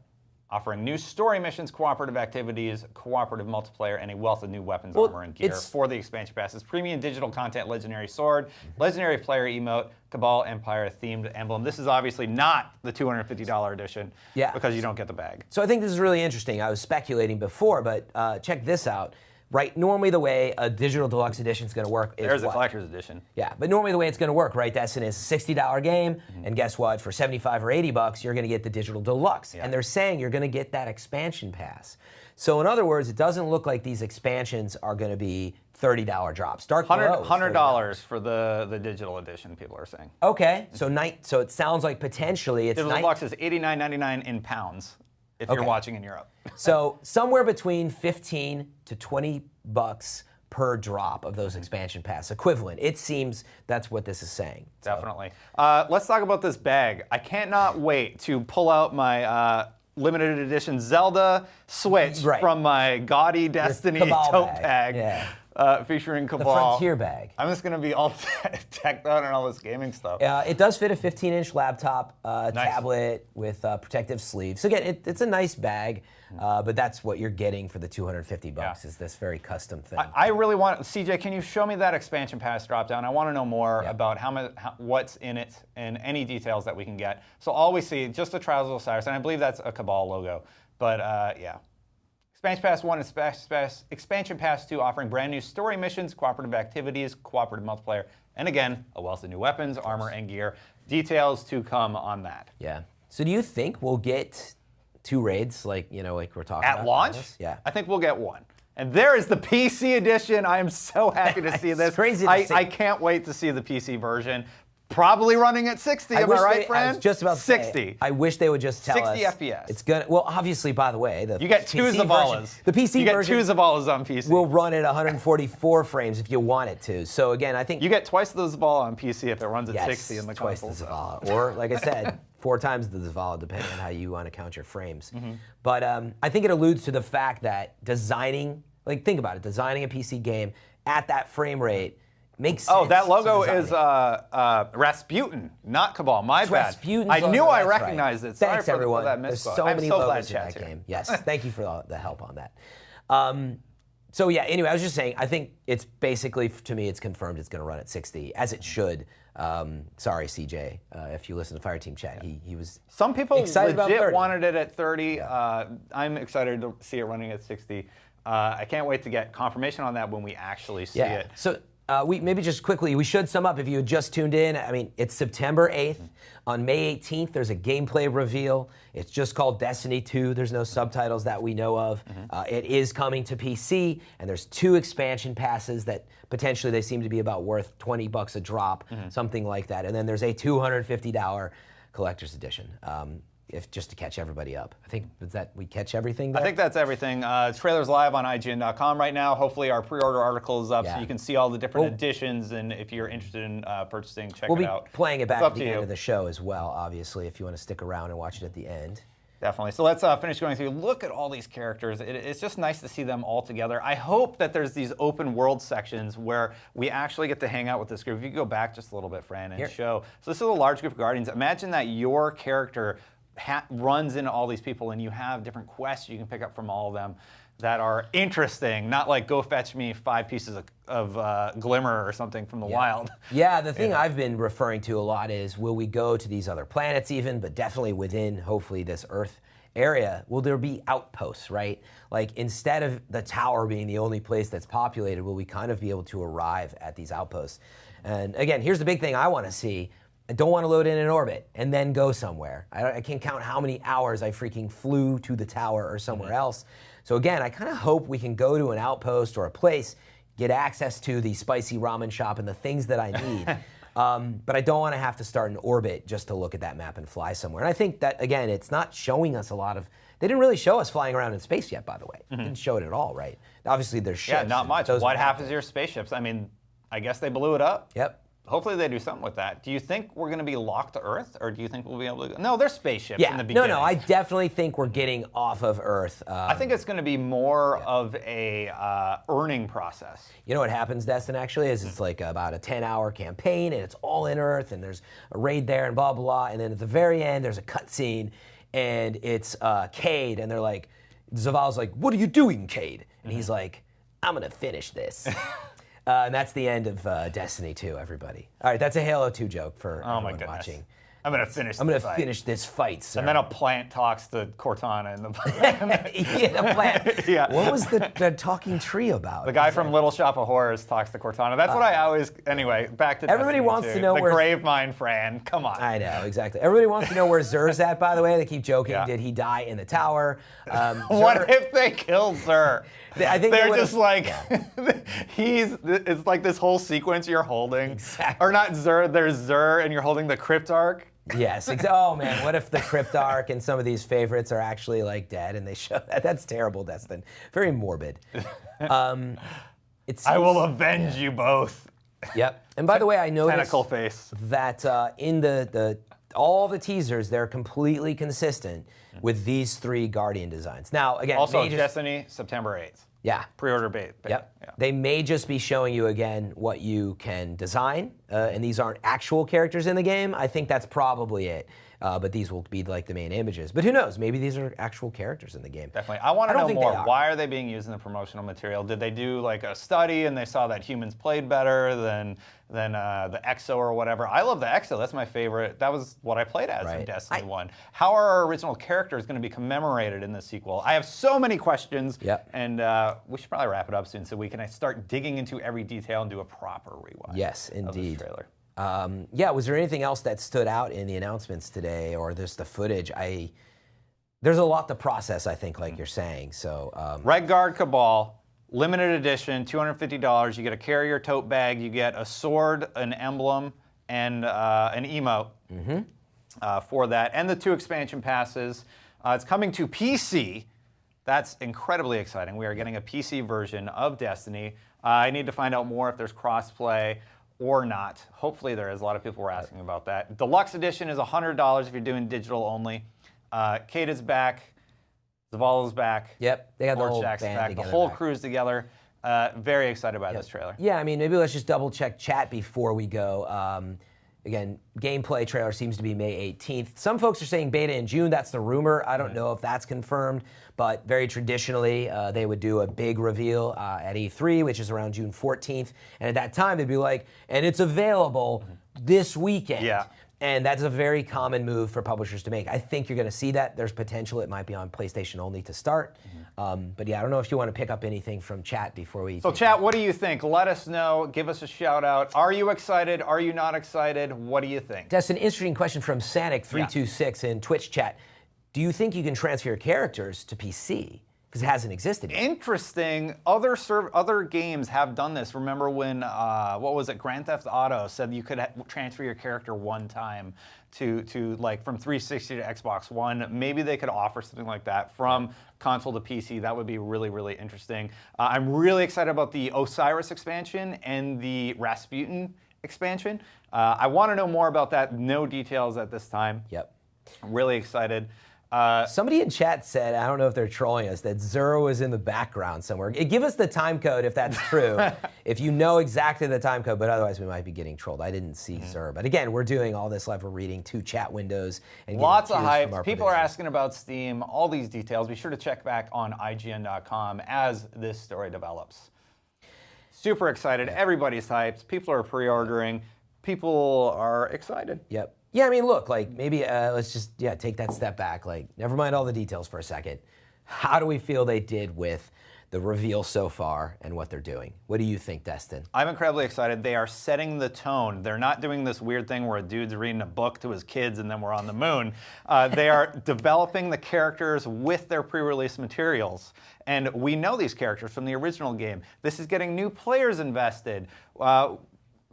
Offering new story missions, cooperative activities, cooperative multiplayer, and a wealth of new weapons, armor, and gear for the expansion passes. Premium digital content, legendary sword, legendary player emote, Cabal Empire themed emblem. This is obviously not the $250 edition because you don't get the bag. So I think this is really interesting. I was speculating before, but check this out. Right, normally the way a digital deluxe edition is going to work is There's the collector's edition. Yeah, but normally the way it's going to work, right, Destiny is a $60 game, and guess what? For $75 or $80, you're going to get the digital deluxe. And they're saying you're going to get that expansion pass. So in other words, it doesn't look like these expansions are going to be $30 drops. $100 for the digital edition, people are saying. Okay, so it sounds like potentially it's digital deluxe is $89.99 in pounds. If you're watching in Europe. So somewhere between 15 to 20 bucks per drop of those expansion pass equivalent. It seems that's what this is saying. Definitely. Let's talk about this bag. I cannot wait to pull out my limited edition Zelda Switch from my gaudy Destiny tote bag. Yeah. Featuring Cabal. The Frontier bag. I'm just going to be all decked out and all this gaming stuff. It does fit a 15-inch laptop, tablet with protective sleeves. So again, it's a nice bag, but that's what you're getting for the $250 is this very custom thing. I really want, CJ, can you show me that expansion pass drop down? I want to know more about what's in it and any details that we can get. So all we see, just the Trials of Osiris, and I believe that's a Cabal logo. But yeah. Expansion Pass 1 and Expansion Pass 2 offering brand new story missions, cooperative activities, cooperative multiplayer, and again, a wealth of new weapons, armor, and gear. Details to come on that. Yeah. So do you think we'll get 2 raids like we're talking about? At launch? Yeah. I think we'll get 1. And there is the PC edition. I am so happy to see this. It's crazy to see. I can't wait to see the PC version. Probably running at 60, am I right, friend? I was just about to 60. Say, I wish they would just tell us. 60 FPS. It's gonna. Well, obviously, by the way, you get 2 Zavalas. The PC version. You get 2 Zavalas on PC. Will run at 144 frames if you want it to. So again, I think you get twice the Zavala on PC if it runs at 60 in the console. Twice the Zavala, or like I said, 4 times the Zavala, depending on how you want to count your frames. But I think it alludes to the fact that designing, think about it, designing a PC game at that frame rate. Makes sense. Oh, that logo is Rasputin, not Cabal. My bad. Rasputin's I knew I right. recognized it. Thanks, Sorry everyone. for that There's misquote. so many I'm so logos glad in that here. game. Yes, thank you for the help on that. So yeah, anyway, I was just saying, I think it's basically, to me, it's confirmed it's going to run at 60, as it should. Sorry, CJ, if you listen to Fire Team Chat, he was Some people excited legit wanted it at 30. I'm excited to see it running at 60. I can't wait to get confirmation on that when we actually see it. So we maybe just quickly, we should sum up if you had just tuned in. I mean, it's September 8th. On May 18th, there's a gameplay reveal. It's just called Destiny 2. There's no subtitles that we know of. It is coming to PC, and there's 2 expansion passes that potentially they seem to be about worth $20 a drop, something like that. And then there's a $250 collector's edition. if just to catch everybody up. I think that we catch everything there? I think that's everything. Trailer's live on IGN.com right now. Hopefully our pre-order article is up so you can see all the different editions, and if you're interested in purchasing, check it out. We'll be playing it back at the end of the show as well, obviously, if you want to stick around and watch it at the end. Definitely. So let's finish going through. Look at all these characters. It's just nice to see them all together. I hope that there's these open world sections where we actually get to hang out with this group. If you go back just a little bit, Fran, and show. So this is a large group of Guardians. Imagine that your character runs into all these people and you have different quests you can pick up from all of them that are interesting, not like go fetch me 5 pieces of glimmer or something from the wild. Yeah, the thing I've been referring to a lot is, will we go to these other planets even, but definitely within, hopefully, this Earth area, will there be outposts, right? Like, instead of the tower being the only place that's populated, will we kind of be able to arrive at these outposts? And again, here's the big thing I want to see. I don't want to load in an orbit and then go somewhere. I can't count how many hours I freaking flew to the tower or somewhere else. So again, I kind of hope we can go to an outpost or a place, get access to the spicy ramen shop and the things that I need. But I don't want to have to start an orbit just to look at that map and fly somewhere. And I think that, again, it's not showing us a lot of... They didn't really show us flying around in space yet, by the way. They didn't show it at all, right? Obviously, there's ships. Yeah, not much. What happens to your spaceships? I mean, I guess they blew it up. Yep. Hopefully they do something with that. Do you think we're going to be locked to Earth, or do you think we'll be able to go? No, they're spaceships in the beginning. No, I definitely think we're getting off of Earth. I think it's going to be more of a earning process. You know what happens, Destin, actually, is it's like about a 10-hour campaign, and it's all in Earth, and there's a raid there, and blah, blah, blah. And then at the very end, there's a cutscene, and it's Cade, and they're like, Zaval's like, what are you doing, Cade? And he's like, I'm going to finish this. And that's the end of Destiny 2, everybody. All right, that's a Halo 2 joke for everyone watching. I'm going to finish finish this fight, sir. And then a plant talks to Cortana in the plant. Yeah, plant. Yeah. What was the talking tree about? The guy from Little Shop of Horrors talks to Cortana. That's what I always... Anyway, back to everybody Destiny wants 2. to know the where... grave mine, Fran. Come on. I know, exactly. Everybody wants to know where Zer's at, by the way. They keep joking. Did he die in the tower? What if they killed Zer? I think they're just like... It's like this whole sequence you're holding. Exactly. Or not Zer, there's Zer, and you're holding the Cryptarch. Yes. Oh man, what if the Cryptarch and some of these favorites are actually like dead and they show that? That's terrible, Destin. Very morbid. I will avenge you both. Yep. And by the way, I noticed Tentacle face. That in all the teasers, they're completely consistent with these 3 Guardian designs. Now, again, also Destiny, September 8th. Yeah. Pre-order bait. Yep. Yeah. They may just be showing you again what you can design, and these aren't actual characters in the game. I think that's probably it. But these will be like the main images. But who knows? Maybe these are actual characters in the game. Definitely. I want to know more. Why are they being used in the promotional material? Did they do like a study and they saw that humans played better than the EXO or whatever? I love the EXO. That's my favorite. That was what I played as in Destiny 1. How are our original characters going to be commemorated in the sequel? I have so many questions. Yep. And we should probably wrap it up soon so we can start digging into every detail and do a proper rewatch. Yes, indeed. Of this trailer. Was there anything else that stood out in the announcements today, or just the footage? There's a lot to process, I think, like you're saying. So, Red Guard Cabal, limited edition, $250. You get a carrier tote bag. You get a sword, an emblem, and an emote for that, and the 2 expansion passes. It's coming to PC. That's incredibly exciting. We are getting a PC version of Destiny. I need to find out more if there's crossplay or not. Hopefully there is. A lot of people were asking about that. Deluxe edition is $100 if you're doing digital only. Kate is back. Zaval is back. Yep, they got the whole Jack's band back. together. The whole crew's together. Very excited about this trailer. Yeah, I mean, maybe let's just double check chat before we go. Again, gameplay trailer seems to be May 18th. Some folks are saying beta in June. That's the rumor. I don't know if that's confirmed, but very traditionally, they would do a big reveal at E3, which is around June 14th. And at that time, they'd be like, and it's available this weekend. Yeah. And that's a very common move for publishers to make. I think you're going to see that. There's potential it might be on PlayStation only to start. But yeah, I don't know if you want to pick up anything from chat before we... So chat, what do you think? Let us know. Give us a shout out. Are you excited? Are you not excited? What do you think? That's an interesting question from Sanic326 in Twitch chat. Do you think you can transfer your characters to PC? because it hasn't existed yet. Interesting. Other games have done this. Remember when what was it? Grand Theft Auto said you could transfer your character one time to like from 360 to Xbox One. Maybe they could offer something like that from console to PC. That would be really, really interesting. I'm really excited about the Osiris expansion and the Rasputin expansion. I want to know more about that. No details at this time. Yep. I'm really excited. Somebody in chat said, I don't know if they're trolling us, that Xur was in the background somewhere. Give us the time code if that's true, if you know exactly the time code, but otherwise we might be getting trolled. I didn't see Xur. But again, we're doing all this live. We're reading 2 chat windows. And lots of hype. People are asking about Steam, all these details. Be sure to check back on IGN.com as this story develops. Super excited. Everybody's hyped. People are pre-ordering. People are excited. Yep. Yeah, I mean, look, like maybe let's just take that step back. Like, never mind all the details for a second. How do we feel they did with the reveal so far and what they're doing? What do you think, Destin? I'm incredibly excited. They are setting the tone. They're not doing this weird thing where a dude's reading a book to his kids and then we're on the moon. They are developing the characters with their pre-release materials. And we know these characters from the original game. This is getting new players invested.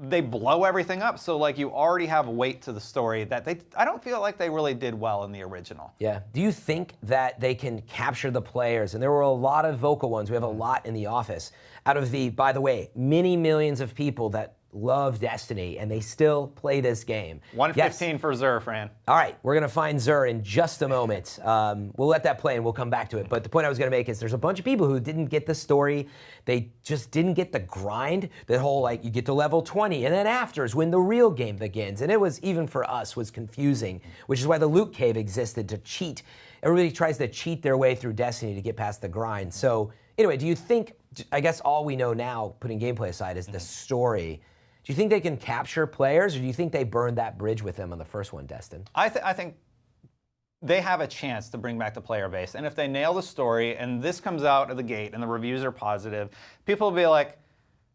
They blow everything up, so like you already have weight to the story that I don't feel like they really did well in the original. Yeah. Do you think that they can capture the players? And there were a lot of vocal ones. We have a lot in the office. Out of the, by the way, many millions of people that love Destiny, and they still play this game. 115 for Xur, Fran. All right, we're going to find Xur in just a moment. We'll let that play and we'll come back to it. But the point I was going to make is there's a bunch of people who didn't get the story. They just didn't get the grind. The whole, like, you get to level 20, and then after is when the real game begins. And it was, even for us, was confusing, which is why the loot cave existed, to cheat. Everybody tries to cheat their way through Destiny to get past the grind. So anyway, do you think, I guess all we know now, putting gameplay aside, is the story. Do you think they can capture players, or do you think they burned that bridge with them on the first one, Destin? I think they have a chance to bring back the player base. And if they nail the story, and this comes out of the gate, and the reviews are positive, people will be like,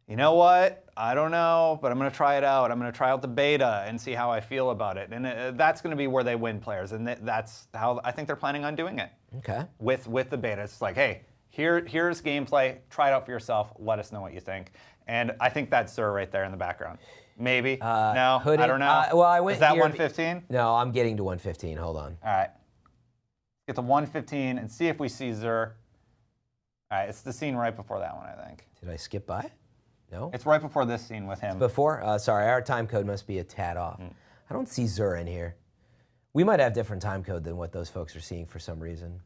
you know what? I don't know, but I'm going to try it out. I'm going to try out the beta and see how I feel about it. And that's going to be where they win players. And that's how I think they're planning on doing it. Okay. With the beta. It's like, hey, here's gameplay. Try it out for yourself. Let us know what you think. And I think that's Xur right there in the background. Maybe. No, I don't know. Well, I went Is that here 115? No, I'm getting to 115. Hold on. All right. Get to 115 and see if we see Xur. All right, it's the scene right before that one, I think. Did I skip by it? No? It's right before this scene with him. Before? Sorry, our time code must be a tad off. I don't see Xur in here. We might have different time code than what those folks are seeing for some reason.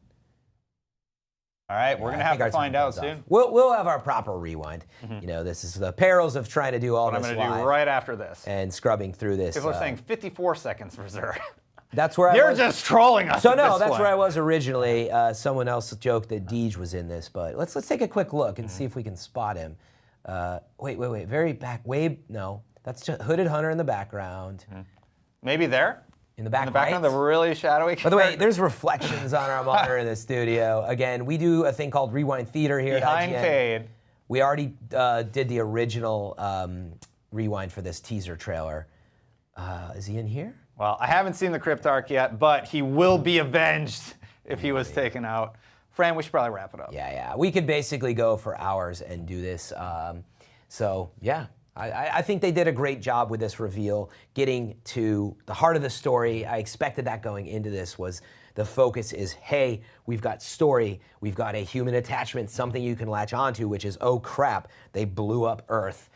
All right, we're going to have to find out soon. We'll have our proper rewind. You know, this is the perils of trying to do all this live. I'm going to do right after this. And scrubbing through this. People are saying 54 seconds for Xur. That's where You're just trolling us. So no, that's where I was originally. Someone else joked that Deej was in this, but let's take a quick look and see if we can spot him. Wait. Very back. No, that's just Hooded Hunter in the background. Maybe there? In the background, right? The really shadowy character. By the way, there's reflections on our monitor in the studio. Again, we do a thing called Rewind Theater here Behind at IGN. Cade. We already did the original rewind for this teaser trailer. Is he in here? Well, I haven't seen the Cryptarch yet, but he will be avenged if he was taken out. Fran, we should probably wrap it up. Yeah. We could basically go for hours and do this. So, yeah. I think they did a great job with this reveal, getting to the heart of the story. I expected that going into this was the focus is, hey, we've got story, we've got a human attachment, something you can latch onto, which is, oh crap, they blew up Earth.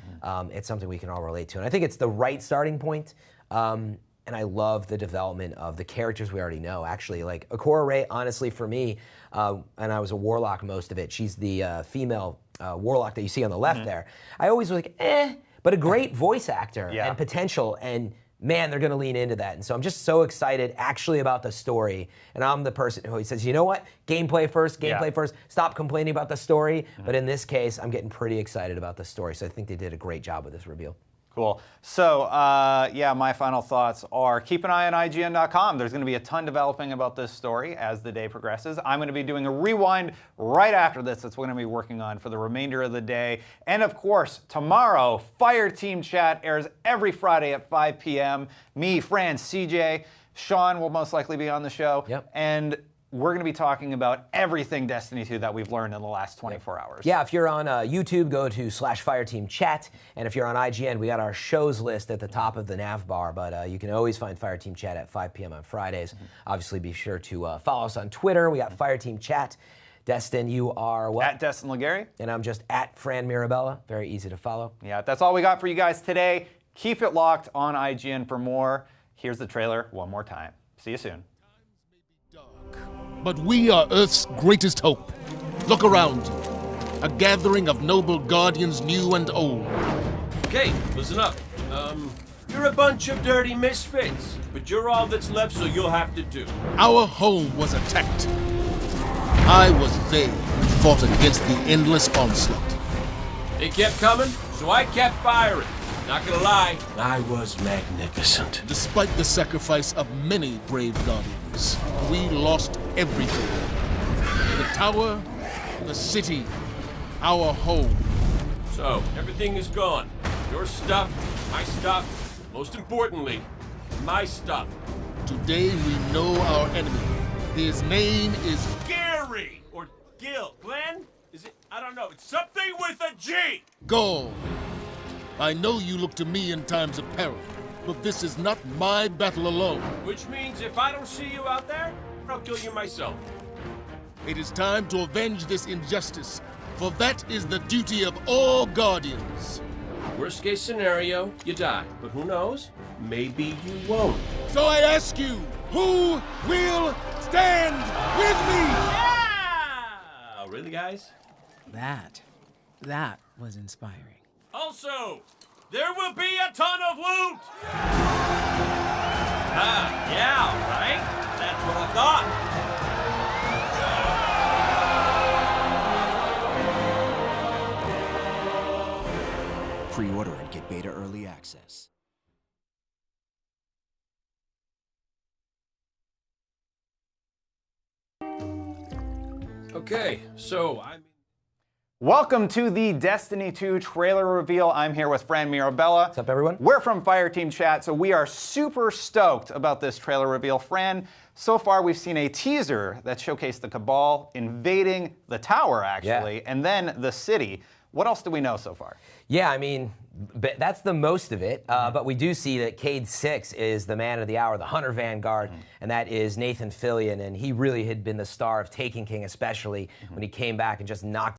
It's something we can all relate to. And I think it's the right starting point. And I love the development of the characters we already know. Actually, like Akora Ray, honestly, for me, and I was a warlock most of it. She's the female warlock that you see on the left there. I always was like, but a great voice actor and potential, and man, they're going to lean into that. And so I'm just so excited actually about the story. And I'm the person who says, you know what? Gameplay first, first. Stop complaining about the story. But in this case, I'm getting pretty excited about the story. So I think they did a great job with this reveal. Cool. So, my final thoughts are keep an eye on IGN.com. There's going to be a ton developing about this story as the day progresses. I'm going to be doing a rewind right after this. That's what I'm going to be working on for the remainder of the day. And of course, tomorrow, Fire Team Chat airs every Friday at 5 p.m. Me, Fran, CJ, Sean will most likely be on the show. Yep. And we're going to be talking about everything Destiny 2 that we've learned in the last 24 hours. Yeah, if you're on YouTube, go to /Fireteam Chat. And if you're on IGN, we got our shows list at the top of the nav bar. But you can always find Fireteam Chat at 5 p.m. on Fridays. Obviously, be sure to follow us on Twitter. We got Fireteam Chat. Destin, you are what? At Destin Legary. And I'm just at Fran Mirabella. Very easy to follow. Yeah, that's all we got for you guys today. Keep it locked on IGN for more. Here's the trailer one more time. See you soon. But we are Earth's greatest hope. Look around you. A gathering of noble guardians new and old. Okay, listen up. You're a bunch of dirty misfits, but you're all that's left, so you'll have to do. Our home was attacked. I was there and fought against the endless onslaught. They kept coming, so I kept firing. Not gonna lie, I was magnificent. Despite the sacrifice of many brave guardians, we lost everything. The tower, the city, our home. So, everything is gone. Your stuff, my stuff, most importantly, my stuff. Today we know our enemy. His name is Gary! Or Gil. Glenn? Is it? I don't know. It's something with a G! Gaul. I know you look to me in times of peril, but this is not my battle alone. Which means if I don't see you out there, I'll kill you myself. It is time to avenge this injustice, for that is the duty of all guardians. Worst case scenario, you die. But who knows? Maybe you won't. So I ask you, who will stand with me? Yeah! Really, guys? That was inspiring. Also, there will be a ton of loot! Yeah, right? That's what I thought. Pre-order and get beta early access. Okay, so Welcome to the Destiny 2 trailer reveal. I'm here with Fran Mirabella. What's up, everyone? We're from Fireteam Chat, so we are super stoked about this trailer reveal. Fran, so far we've seen a teaser that showcased the Cabal invading the tower, actually, and then the city. What else do we know so far? Yeah, I mean, that's the most of it. But we do see that Cade 6 is the man of the hour, the Hunter Vanguard, and that is Nathan Fillion. And he really had been the star of Taken King, especially when he came back and just knocked